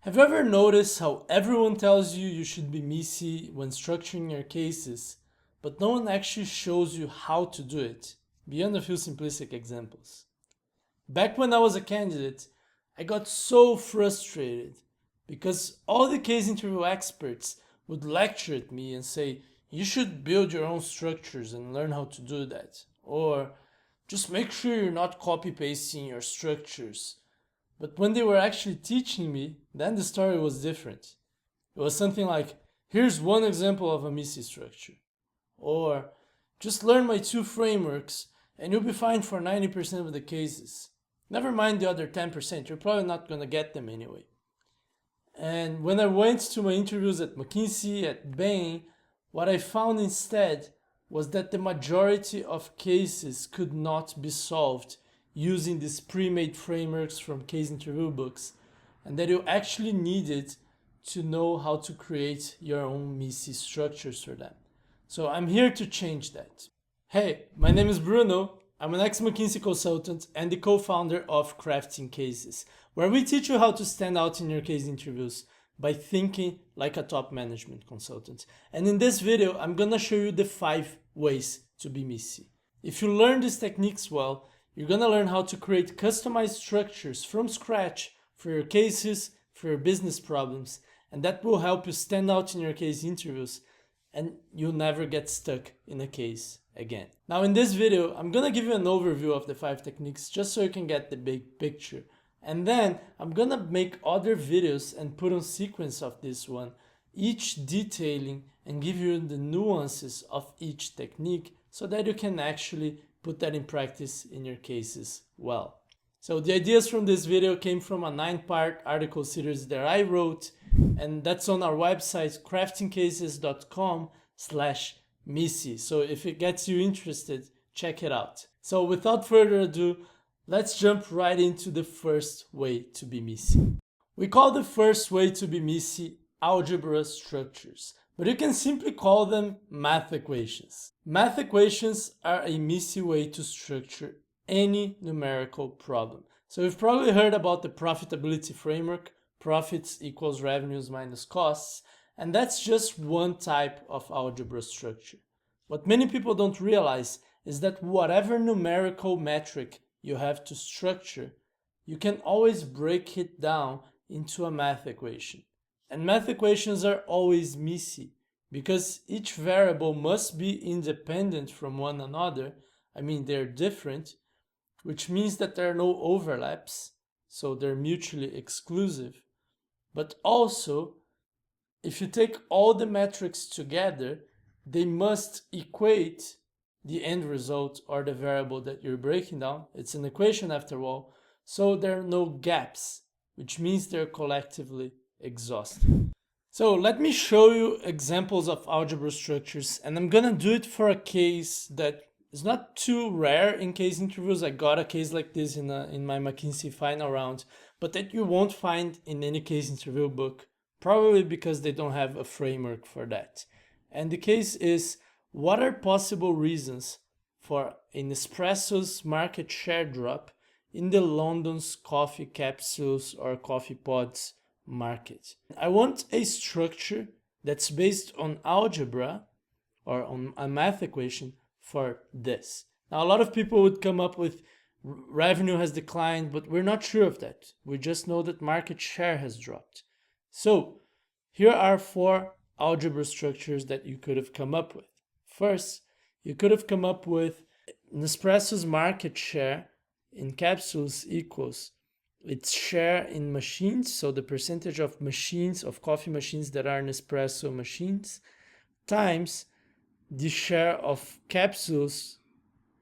Have you ever noticed how everyone tells you you should be MECE when structuring your cases, but no one actually shows you how to do it, beyond a few simplistic examples? Back when I was a candidate, I got so frustrated because all the case interview experts would lecture at me and say, you should build your own structures and learn how to do that. Or just make sure you're not copy pasting your structures. But when they were actually teaching me, then the story was different. It was something like, here's one example of a MECE structure. Or just learn my two frameworks and you'll be fine for 90% of the cases. Never mind the other 10%, you're probably not going to get them anyway. And when I went to my interviews at McKinsey, at Bain, what I found instead was that the majority of cases could not be solved using these pre-made frameworks from case interview books, and that you actually needed to know how to create your own MECE structures for them. So I'm here to change that. Hey, my name is Bruno. I'm an ex-McKinsey consultant and the co-founder of Crafting Cases, where we teach you how to stand out in your case interviews by thinking like a top management consultant. And in this video, I'm gonna show you the 5 ways to be MECE. If you learn these techniques well, you're gonna learn how to create customized structures from scratch for your cases, for your business problems, and that will help you stand out in your case interviews and you'll never get stuck in a case again. Now in this video, I'm gonna give you an overview of the 5 techniques just so you can get the big picture. And then I'm gonna make other videos and put on sequence of this one, each detailing and give you the nuances of each technique so that you can actually put that in practice in your cases well. So the ideas from this video came from a 9-part article series that I wrote, and that's on our website craftingcases.com/MECE. So if it gets you interested, check it out. So without further ado, let's jump right into the first way to be MECE. We call the first way to be MECE algebra structures, but you can simply call them math equations. Math equations are a MECE way to structure any numerical problem. So you've probably heard about the profitability framework, profits equals revenues minus costs, and that's just one type of algebra structure. What many people don't realize is that whatever numerical metric you have to structure, you can always break it down into a math equation. And math equations are always MECE because each variable must be independent from one another. I mean, they're different, which means that there are no overlaps, so they're mutually exclusive. But also, if you take all the metrics together, they must equate the end result or the variable that you're breaking down. It's an equation after all, so there are no gaps, which means they're collectively exhaustive. So let me show you examples of algebra structures, and I'm gonna do it for a case that is not too rare in case interviews. I got a case like this in my McKinsey final round, but that you won't find in any case interview book, probably because they don't have a framework for that. And the case is, what are possible reasons for an Nespresso's market share drop in the London's coffee capsules or coffee pods market? I want a structure that's based on algebra or on a math equation for this. Now, a lot of people would come up with revenue has declined, but we're not sure of that. We just know that market share has dropped. So here are 4 algebra structures that you could have come up with. First, you could have come up with Nespresso's market share in capsules equals its share in machines, so the percentage of machines, of coffee machines that are Nespresso machines, times the share of capsules,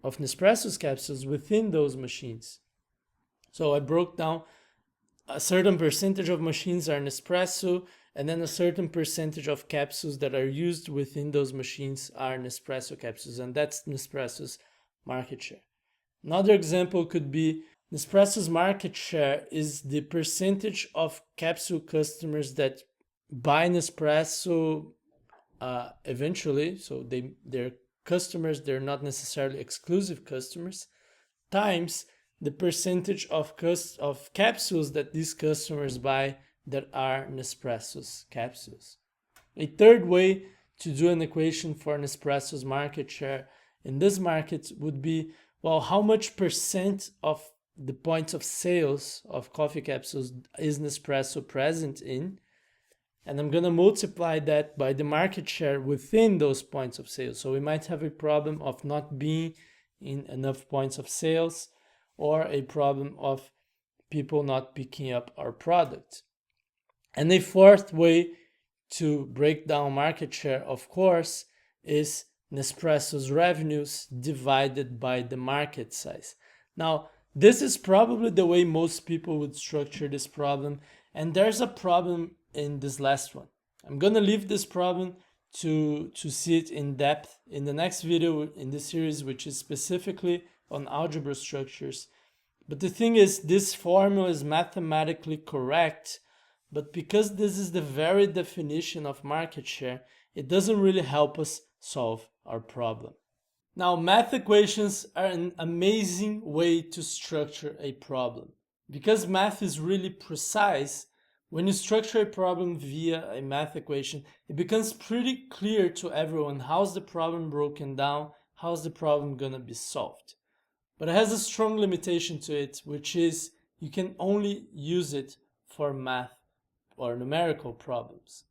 of Nespresso's capsules within those machines. So I broke down a certain percentage of machines are Nespresso, and then a certain percentage of capsules that are used within those machines are Nespresso capsules, and that's Nespresso's market share. Another example could be Nespresso's market share is the percentage of capsule customers that buy Nespresso eventually, so they're customers, they're not necessarily exclusive customers, times the percentage of capsules that these customers buy that are Nespresso's capsules. A third way to do an equation for Nespresso's market share in this market would be, well, how much percent of the points of sales of coffee capsules is Nespresso present in? And I'm going to multiply that by the market share within those points of sales. So we might have a problem of not being in enough points of sales, or a problem of people not picking up our product. And a fourth way to break down market share, of course, is Nespresso's revenues divided by the market size. Now, this is probably the way most people would structure this problem, and there's a problem in this last one. I'm gonna leave this problem to see it in depth in the next video in this series, which is specifically on algebra structures. But the thing is, this formula is mathematically correct, but because this is the very definition of market share, it doesn't really help us solve our problem. Now, math equations are an amazing way to structure a problem. Because math is really precise, when you structure a problem via a math equation, it becomes pretty clear to everyone how's the problem broken down, how's the problem gonna be solved. But it has a strong limitation to it, which is you can only use it for math or numerical problems.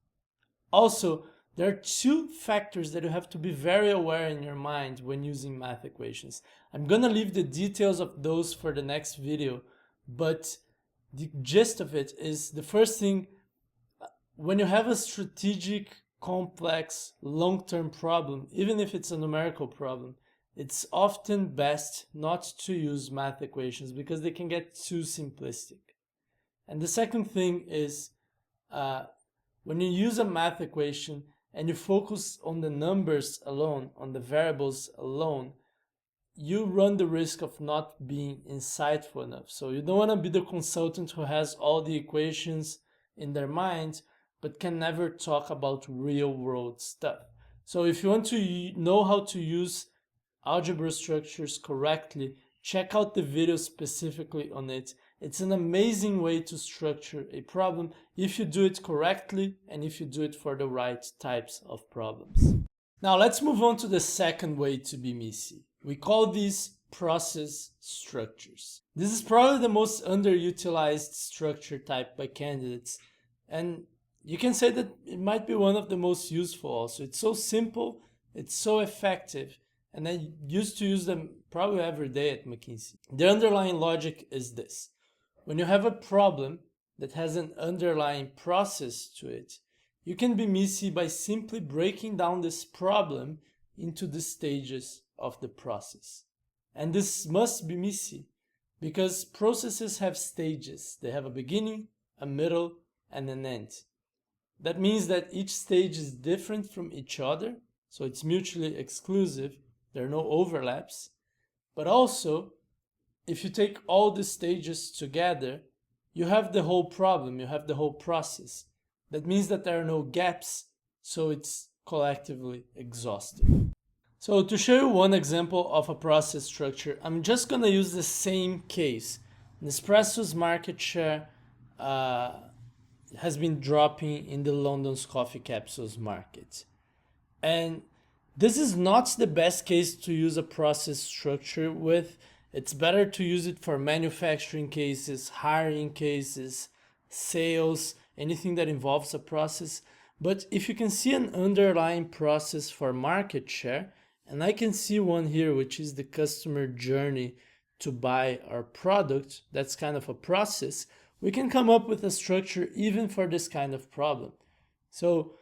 Also, there are two factors that you have to be very aware in your mind when using math equations. I'm gonna leave the details of those for the next video, but the gist of it is, the first thing, when you have a strategic, complex, long-term problem, even if it's a numerical problem, it's often best not to use math equations because they can get too simplistic. And the second thing is, when you use a math equation and you focus on the numbers alone, on the variables alone, you run the risk of not being insightful enough. So you don't want to be the consultant who has all the equations in their mind, but can never talk about real world stuff. So if you want to know how to use algebra structures correctly, check out the video specifically on it. It's an amazing way to structure a problem if you do it correctly and if you do it for the right types of problems. Now let's move on to the second way to be MECE. We call these process structures. This is probably the most underutilized structure type by candidates, and you can say that it might be one of the most useful also. It's so simple, it's so effective, and I used to use them probably every day at McKinsey. The underlying logic is this. When you have a problem that has an underlying process to it, you can be MECE by simply breaking down this problem into the stages of the process. And this must be MECE because processes have stages. They have a beginning, a middle, and an end. That means that each stage is different from each other, so it's mutually exclusive. There are no overlaps. But also, if you take all the stages together, you have the whole problem, you have the whole process. That means that there are no gaps, so it's collectively exhaustive. So to show you one example of a process structure, I'm just going to use the same case. Nespresso's market share has been dropping in the London's coffee capsules market. And this is not the best case to use a process structure with. It's better to use it for manufacturing cases, hiring cases, sales, anything that involves a process. But if you can see an underlying process for market share, and I can see one here, which is the customer journey to buy our product, that's kind of a process, we can come up with a structure even for this kind of problem. So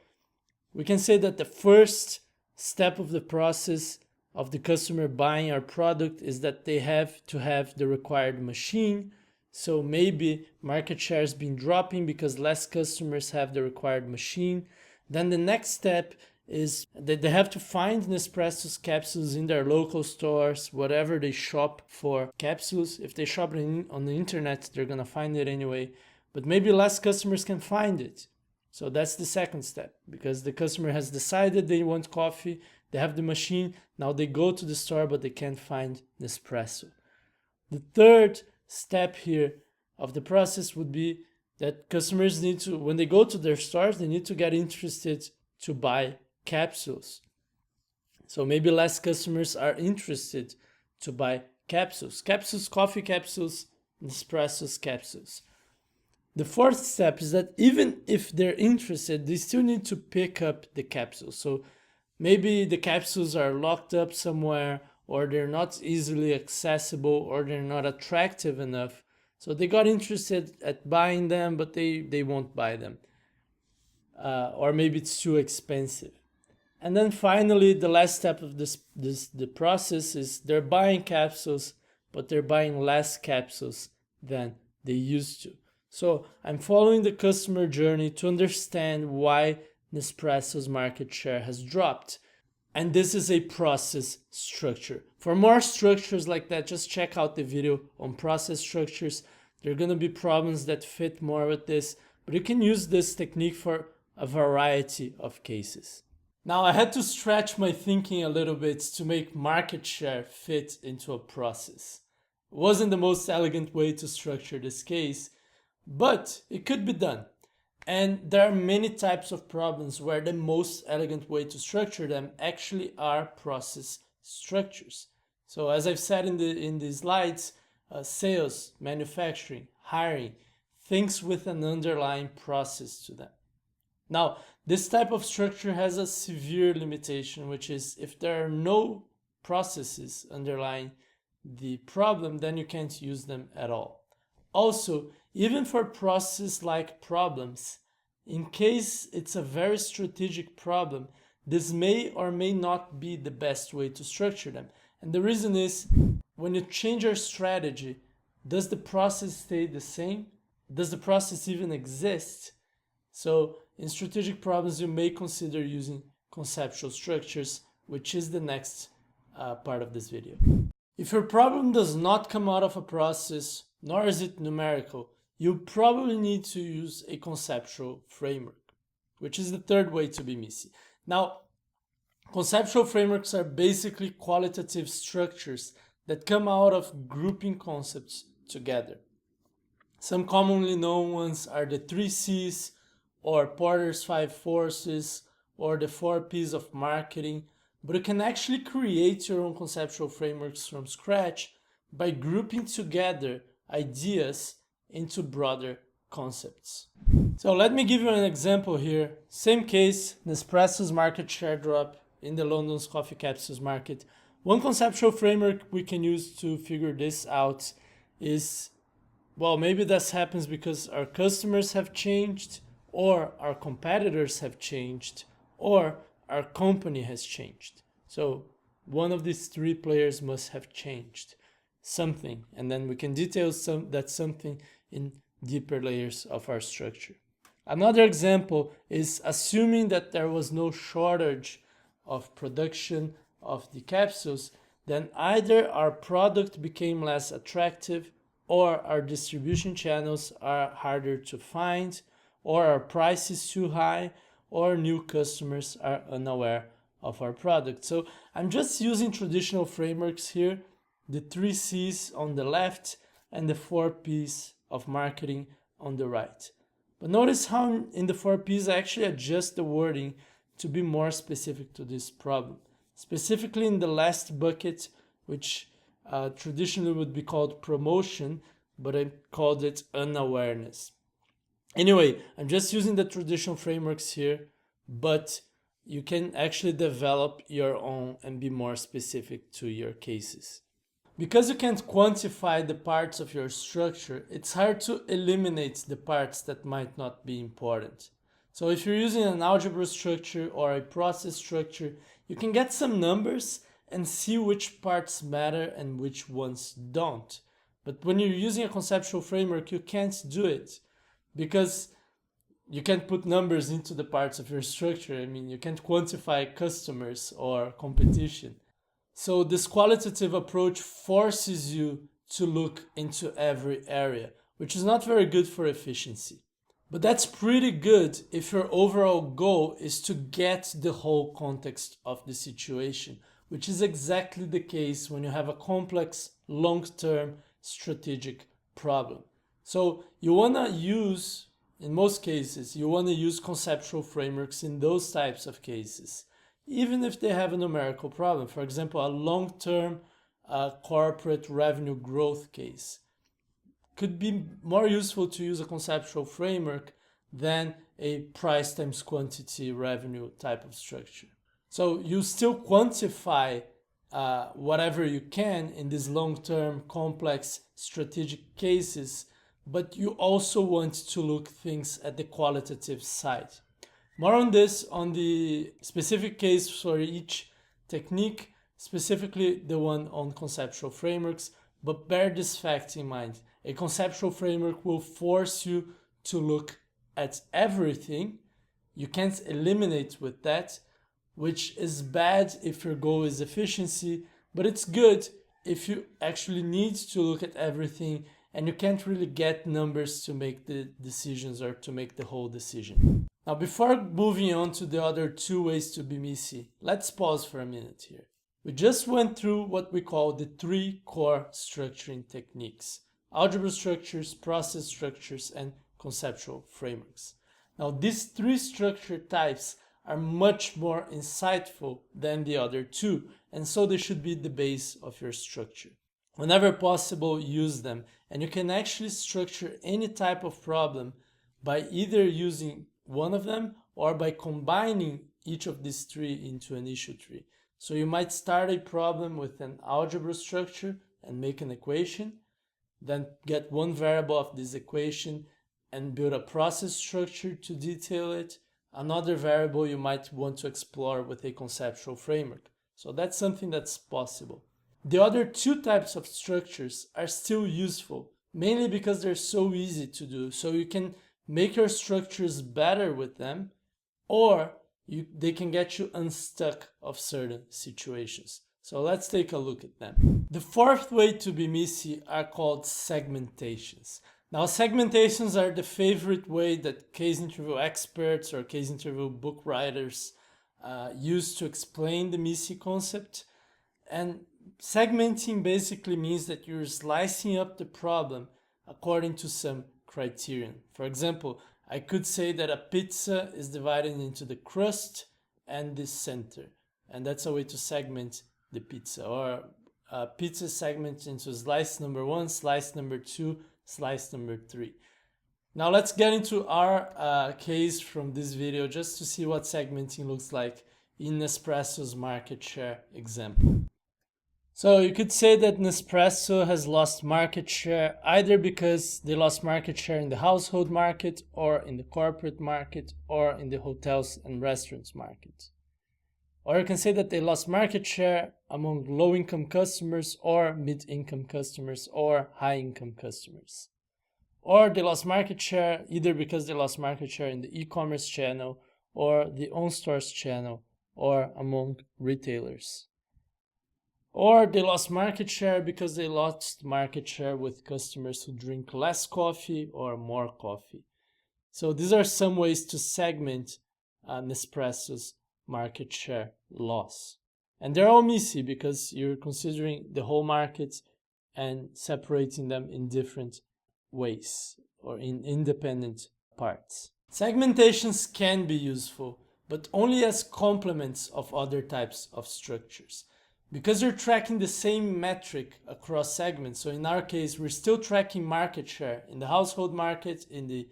we can say that the first step of the process of the customer buying our product is that they have to have the required machine. So maybe market share has been dropping because less customers have the required machine. Then the next step is that they have to find Nespresso's capsules in their local stores, whatever they shop for capsules. If they shop on the internet, they're gonna find it anyway, but maybe less customers can find it. So that's the second step, because the customer has decided they want coffee, they have the machine, now they go to the store, but they can't find Nespresso. The third step here of the process would be that customers need to, when they go to their stores, they need to get interested to buy capsules. So maybe less customers are interested to buy capsules. Capsules, coffee capsules, Nespresso's capsules. The fourth step is that even if they're interested, they still need to pick up the capsules. So maybe the capsules are locked up somewhere, or they're not easily accessible, or they're not attractive enough. So they got interested at buying them, but they won't buy them. Or maybe it's too expensive. And then finally, the last step of the process is they're buying capsules, but they're buying less capsules than they used to. So I'm following the customer journey to understand why Nespresso's market share has dropped. And this is a process structure. For more structures like that, just check out the video on process structures. There are going to be problems that fit more with this, but you can use this technique for a variety of cases. Now, I had to stretch my thinking a little bit to make market share fit into a process. It wasn't the most elegant way to structure this case, but it could be done. And there are many types of problems where the most elegant way to structure them actually are process structures. So as I've said in the slides, sales, manufacturing, hiring, things with an underlying process to them. Now, this type of structure has a severe limitation, which is if there are no processes underlying the problem, then you can't use them at all. Also, even for process-like problems, in case it's a very strategic problem, this may or may not be the best way to structure them. And the reason is, when you change your strategy, does the process stay the same? Does the process even exist? So in strategic problems, you may consider using conceptual structures, which is the next part of this video. If your problem does not come out of a process, nor is it numerical, you probably need to use a conceptual framework, which is the third way to be MECE. Now, conceptual frameworks are basically qualitative structures that come out of grouping concepts together. Some commonly known ones are the 3 C's, or Porter's 5 forces, or the 4 P's of marketing, but you can actually create your own conceptual frameworks from scratch by grouping together ideas into broader concepts. So let me give you an example here. Same case, Nespresso's market share drop in the London's coffee capsules market. One conceptual framework we can use to figure this out is, well, maybe this happens because our customers have changed, or our competitors have changed, or our company has changed. So one of these three players must have changed something, and then we can detail that something in deeper layers of our structure. Another example is assuming that there was no shortage of production of the capsules, then either our product became less attractive, or our distribution channels are harder to find, or our price is too high, or new customers are unaware of our product. So I'm just using traditional frameworks here, the 3 C's on the left and the 4 P's of marketing on the right. But notice how in the 4 P's I actually adjust the wording to be more specific to this problem. Specifically in the last bucket, which traditionally would be called promotion, but I called it unawareness. Anyway, I'm just using the traditional frameworks here, but you can actually develop your own and be more specific to your cases. Because you can't quantify the parts of your structure, it's hard to eliminate the parts that might not be important. So if you're using an algebra structure or a process structure, you can get some numbers and see which parts matter and which ones don't. But when you're using a conceptual framework, you can't do it because you can't put numbers into the parts of your structure. I mean, you can't quantify customers or competition. So this qualitative approach forces you to look into every area, which is not very good for efficiency. But that's pretty good if your overall goal is to get the whole context of the situation, which is exactly the case when you have a complex, long-term strategic problem. So you want to use in most cases, you want to use conceptual frameworks in those types of cases, even if they have a numerical problem. For example, a long-term corporate revenue growth case could be more useful to use a conceptual framework than a price times quantity revenue type of structure. So you still quantify whatever you can in these long-term complex strategic cases, but you also want to look things at the qualitative side. More on this on the specific case for each technique, specifically the one on conceptual frameworks, but bear this fact in mind. A conceptual framework will force you to look at everything. You can't eliminate with that, which is bad if your goal is efficiency, but it's good if you actually need to look at everything and you can't really get numbers to make the decisions or to make the whole decision. Now, before moving on to the other two ways to be MECE, let's pause for a minute here. We just went through what we call the three core structuring techniques: algebra structures, process structures, and conceptual frameworks. Now, these three structure types are much more insightful than the other two, and so they should be the base of your structure. Whenever possible, use them, and you can actually structure any type of problem by either using one of them or by combining each of these three into an issue tree. So you might start a problem with an algebra structure and make an equation, then get one variable of this equation and build a process structure to detail it. Another variable you might want to explore with a conceptual framework. So that's something that's possible. The other two types of structures are still useful, mainly because they're so easy to do. So you can make your structures better with them, or they can get you unstuck of certain situations. So let's take a look at them. The fourth way to be MECE are called segmentations. Now, segmentations are the favorite way that case interview experts or case interview book writers use to explain the MECE concept. And segmenting basically means that you're slicing up the problem according to some criterion. For example, I could say that a pizza is divided into the crust and the center, and that's a way to segment the pizza. Or pizza segment into slice number 1, slice number 2, slice number 3. Now let's get into our case from this video just to see what segmenting looks like in Nespresso's market share example. So you could say that Nespresso has lost market share either because they lost market share in the household market or in the corporate market or in the hotels and restaurants market. Or you can say that they lost market share among low-income customers or mid-income customers or high-income customers. Or they lost market share either because they lost market share in the e-commerce channel or the own-stores channel or among retailers. Or they lost market share because they lost market share with customers who drink less coffee or more coffee. So these are some ways to segment Nespresso's market share loss. And they're all MECE because you're considering the whole market and separating them in different ways or in independent parts. Segmentations can be useful, but only as complements of other types of structures. Because you're tracking the same metric across segments, so in our case, we're still tracking market share in the household market, in the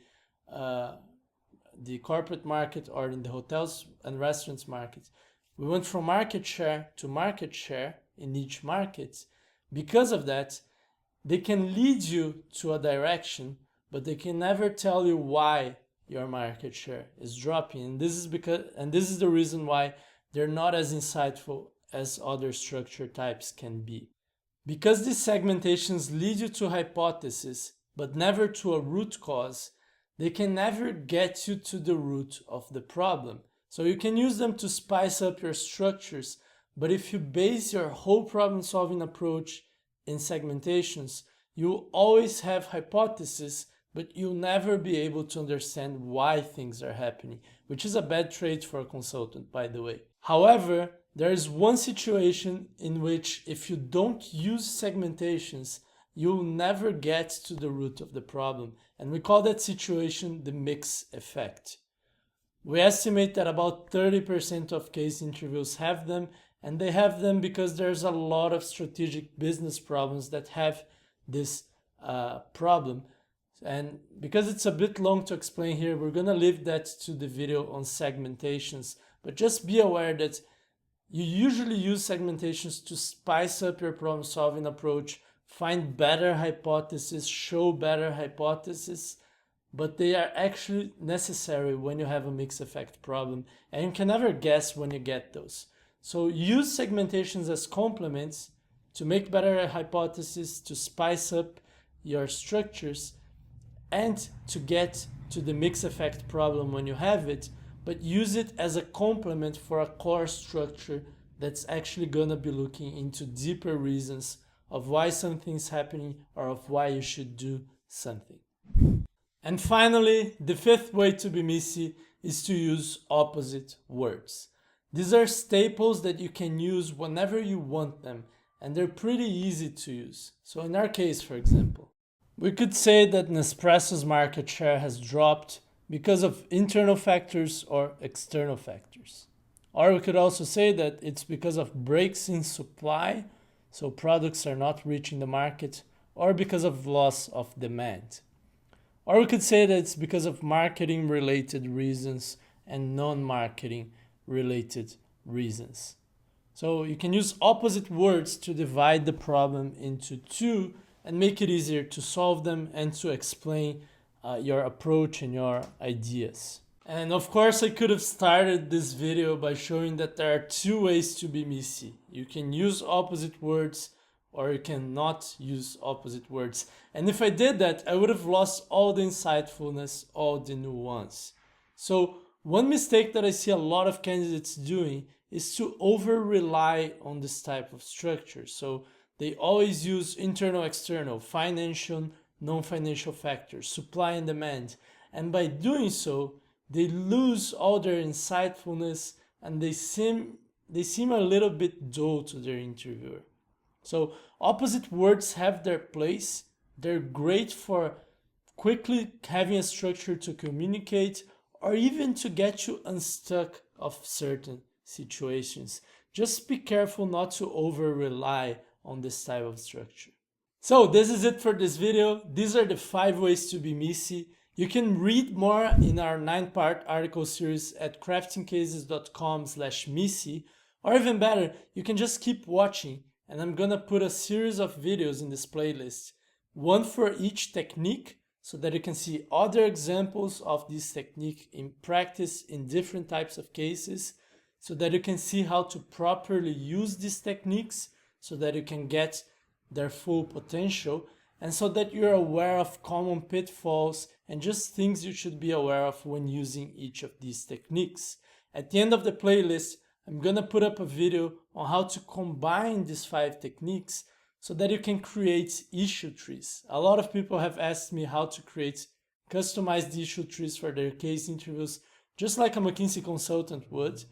corporate market, or in the hotels and restaurants market. We went from market share to market share in each market. Because of that, they can lead you to a direction, but they can never tell you why your market share is dropping. And this is the reason why they're not as insightful as other structure types can be. Because these segmentations lead you to hypotheses, but never to a root cause, they can never get you to the root of the problem. So you can use them to spice up your structures, but if you base your whole problem-solving approach in segmentations, you'll always have hypotheses, but you'll never be able to understand why things are happening, which is a bad trait for a consultant, by the way. However, there is one situation in which if you don't use segmentations, you'll never get to the root of the problem. And we call that situation the mix effect. We estimate that about 30% of case interviews have them, and they have them because there's a lot of strategic business problems that have this problem. And because it's a bit long to explain here, we're gonna leave that to the video on segmentations. But just be aware that you usually use segmentations to spice up your problem solving approach, find better hypotheses, show better hypotheses, but they are actually necessary when you have a mixed effect problem, and you can never guess when you get those. So use segmentations as complements to make better hypotheses, to spice up your structures, and to get to the mixed effect problem when you have it, but use it as a complement for a core structure that's actually gonna be looking into deeper reasons of why something's happening or of why you should do something. And finally, the fifth way to be MECE is to use opposite words. These are staples that you can use whenever you want them, and they're pretty easy to use. So in our case, for example, we could say that Nespresso's market share has dropped because of internal factors or external factors. Or we could also say that it's because of breaks in supply, so products are not reaching the market, or because of loss of demand. Or we could say that it's because of marketing related reasons and non-marketing related reasons. So you can use opposite words to divide the problem into two and make it easier to solve them and to explain your approach and your ideas. And of course, I could have started this video by showing that there are two ways to be MECE. You can use opposite words or you cannot use opposite words. And if I did that, I would have lost all the insightfulness, all the nuance. So one mistake that I see a lot of candidates doing is to over-rely on this type of structure. So they always use internal, external, financial, non-financial factors, supply and demand. And by doing so, they lose all their insightfulness and they seem a little bit dull to their interviewer. So opposite words have their place. They're great for quickly having a structure to communicate or even to get you unstuck of certain situations. Just be careful not to over-rely on this type of structure. So this is it for this video. These are the 5 ways to be MECE. You can read more in our 9-part article series at craftingcases.com/MECE, or even better, you can just keep watching and I'm gonna put a series of videos in this playlist, one for each technique so that you can see other examples of this technique in practice in different types of cases, so that you can see how to properly use these techniques so that you can get their full potential, and so that you're aware of common pitfalls and just things you should be aware of when using each of these techniques. At the end of the playlist, I'm gonna put up a video on how to combine these 5 techniques so that you can create issue trees. A lot of people have asked me how to create customized issue trees for their case interviews, just like a McKinsey consultant would.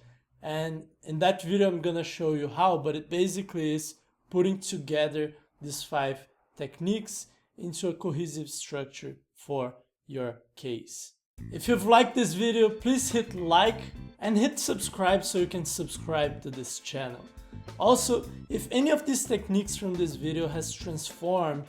And in that video, I'm gonna show you how, but it basically is putting together these 5 techniques into a cohesive structure for your case. If you've liked this video, please hit like and hit subscribe so you can subscribe to this channel. Also, if any of these techniques from this video has transformed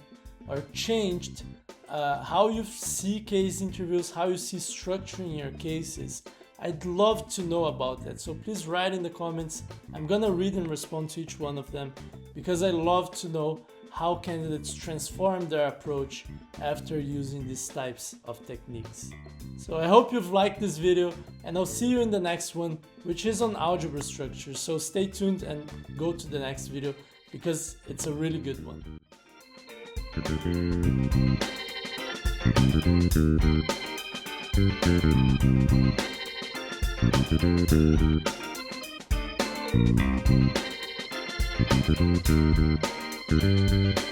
or changed how you see case interviews, how you see structuring your cases, I'd love to know about that. So please write in the comments. I'm gonna read and respond to each one of them because I love to know how candidates transform their approach after using these types of techniques. So I hope you've liked this video and I'll see you in the next one, which is on algebra structure. So stay tuned and go to the next video because it's a really good one. Thank you.